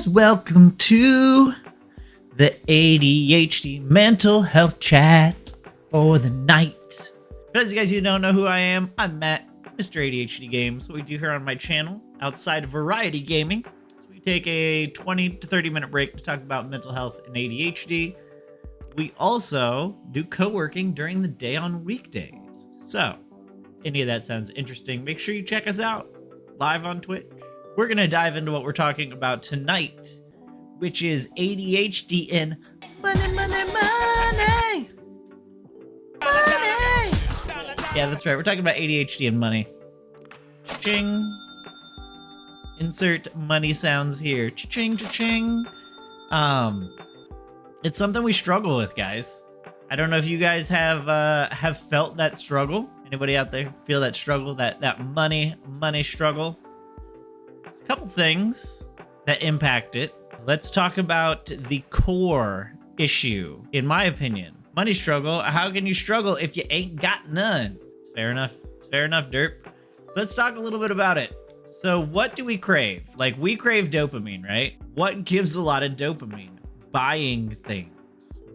welcome to the ADHD mental health chat for the night. For those of you guys who don't know who I am, I'm Matt, MrADHDgames. What we do here on my channel, outside of variety gaming, is we take a 20 to 30 minute break to talk about mental health and ADHD. We also do co-working during the day on weekdays. So, any of that sounds interesting, make sure you check us out live on Twitch. We're going to dive into what we're talking about tonight, which is ADHD and money. Yeah, that's right. We're talking about ADHD and money. Cha-ching. Insert money sounds here. Cha-ching, cha-ching. It's something we struggle with, guys. I don't know if you guys have felt that struggle. Anybody out there feel that struggle, that money struggle? There's a couple things that impact it. Let's talk about the core issue, in my opinion. Money struggle. How can you struggle if you ain't got none? It's fair enough. It's fair enough, derp. So let's talk a little bit about it. So what do we crave? Like, we crave dopamine, right? What gives a lot of dopamine? Buying things.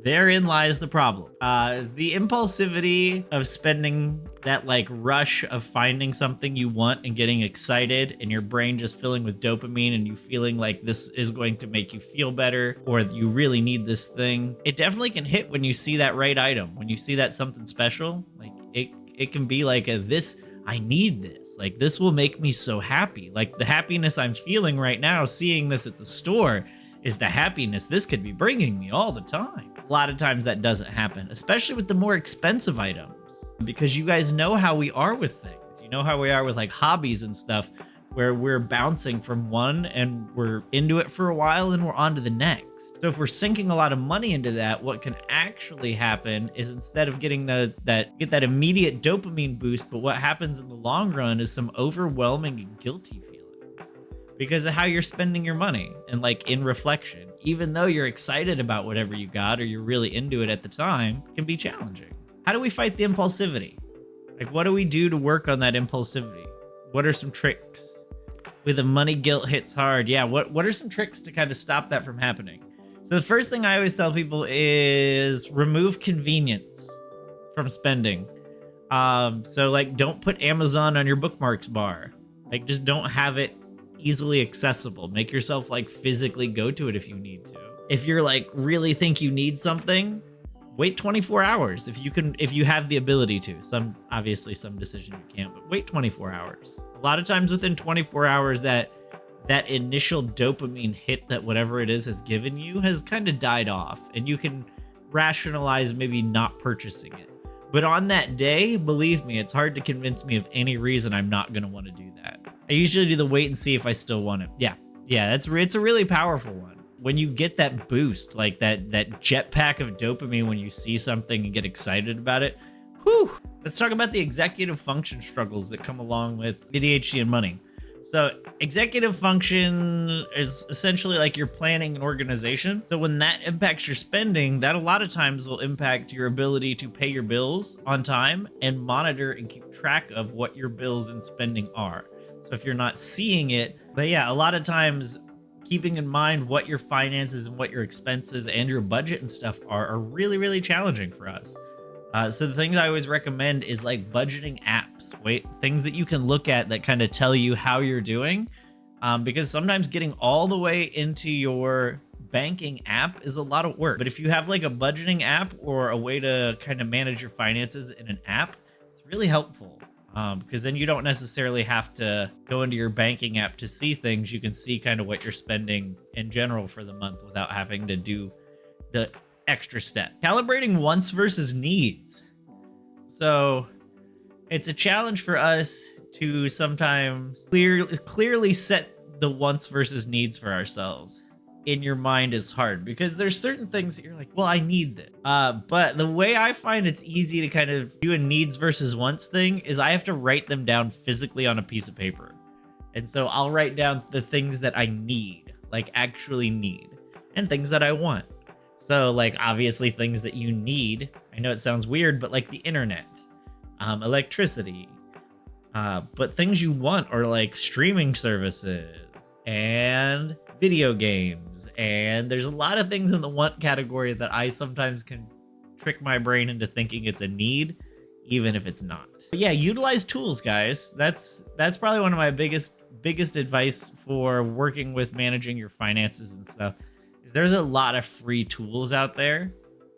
Therein lies the problem. The impulsivity of spending, that like rush of finding something you want and getting excited, and your brain just filling with dopamine and you feeling like this is going to make you feel better, or you really need this thing. It definitely can hit when you see that right item, when you see that something special. Like it can be like I need this. Like, this will make me so happy. Like, the happiness I'm feeling right now seeing this at the store is the happiness this could be bringing me all the time. A lot of times that doesn't happen, especially with the more expensive items, because you guys know how we are with things. You know how we are with like hobbies and stuff, where we're bouncing from one and we're into it for a while and we're on to the next. So if we're sinking a lot of money into that, what can actually happen is, instead of getting that immediate dopamine boost, but what happens in the long run is some overwhelming and guilty feelings because of how you're spending your money. And like, in reflection, even though you're excited about whatever you got or you're really into it at the time, it can be challenging. How do we fight the impulsivity? Like, what do we do to work on that impulsivity? What are some tricks? With the money guilt hits hard. Yeah, what are some tricks to kind of stop that from happening? So the first thing I always tell people is remove convenience from spending. So like, don't put Amazon on your bookmarks bar. Like, just don't have it easily accessible. Make yourself like physically go to it if you need to. If you're like really think you need something, wait 24 hours if you have the ability to. Obviously some decision you can't, but wait 24 hours. A lot of times within 24 hours that initial dopamine hit that whatever it is has given you has kind of died off, and you can rationalize maybe not purchasing it. But on that day, believe me, it's hard to convince me of any reason I'm not going to want to do that. I usually do the wait and see if I still want it. Yeah, it's a really powerful one. When you get that boost, like that jetpack of dopamine when you see something and get excited about it, whew. Let's talk about the executive function struggles that come along with ADHD and money. So executive function is essentially like your planning and organization. So when that impacts your spending, that a lot of times will impact your ability to pay your bills on time and monitor and keep track of what your bills and spending are. So if you're not seeing it, but yeah, a lot of times keeping in mind what your finances and what your expenses and your budget and stuff are really, really challenging for us. So the things I always recommend is like budgeting apps, things that you can look at that kind of tell you how you're doing. Because sometimes getting all the way into your banking app is a lot of work. But if you have like a budgeting app or a way to kind of manage your finances in an app, it's really helpful. Because then you don't necessarily have to go into your banking app to see things. You can see kind of what you're spending in general for the month without having to do the extra step. Calibrating wants versus needs. So it's a challenge for us to sometimes clearly set the wants versus needs for ourselves. In your mind is hard because there's certain things that you're like, well, I need this. But the way I find it's easy to kind of do a needs versus wants thing is I have to write them down physically on a piece of paper. And so I'll write down the things that I need, like actually need, and things that I want. So like, obviously things that you need, I know it sounds weird, but like the internet, electricity, but things you want are like streaming services and video games, and there's a lot of things in the want category that I sometimes can trick my brain into thinking it's a need, even if it's not. But yeah, utilize tools, guys. That's probably one of my biggest advice for working with managing your finances and stuff. Is there's a lot of free tools out there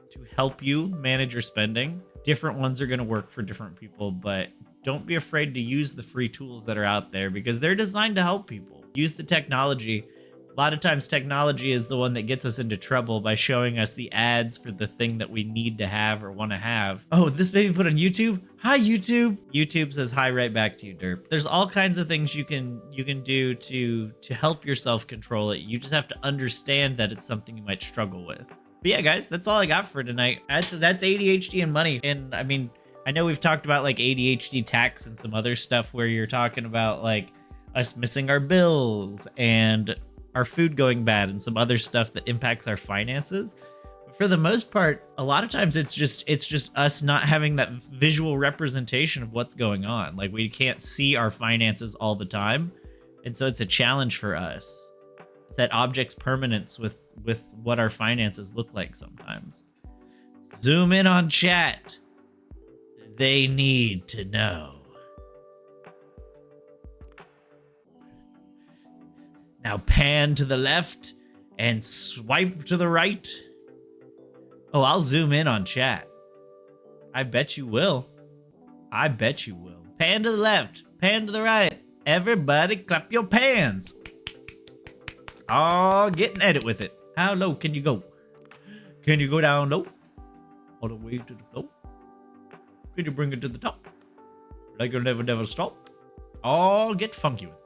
to help you manage your spending. Different ones are going to work for different people, but don't be afraid to use the free tools that are out there because they're designed to help people. Use the technology. A lot of times technology is the one that gets us into trouble by showing us the ads for the thing that we need to have or want to have. Oh, this baby put on YouTube? Hi, YouTube. YouTube says hi right back to you, Derp. There's all kinds of things you can do to help yourself control it. You just have to understand that it's something you might struggle with. But yeah, guys, that's all I got for tonight. That's ADHD and money. And I mean, I know we've talked about like ADHD tax and some other stuff where you're talking about like us missing our bills and our food going bad and some other stuff that impacts our finances. But for the most part, a lot of times it's just us not having that visual representation of what's going on. Like we can't see our finances all the time. And so it's a challenge for us. It's that object's permanence with what our finances look like sometimes. Zoom in on chat. They need to know. Now pan to the left and swipe to the right. Oh, I'll zoom in on chat. I bet you will. I bet you will. Pan to the left, pan to the right. Everybody clap your pans. Oh, get an edit with it. How low can you go? Can you go down low? All the way to the floor? Can you bring it to the top? Like you'll never stop? Oh, get funky with it.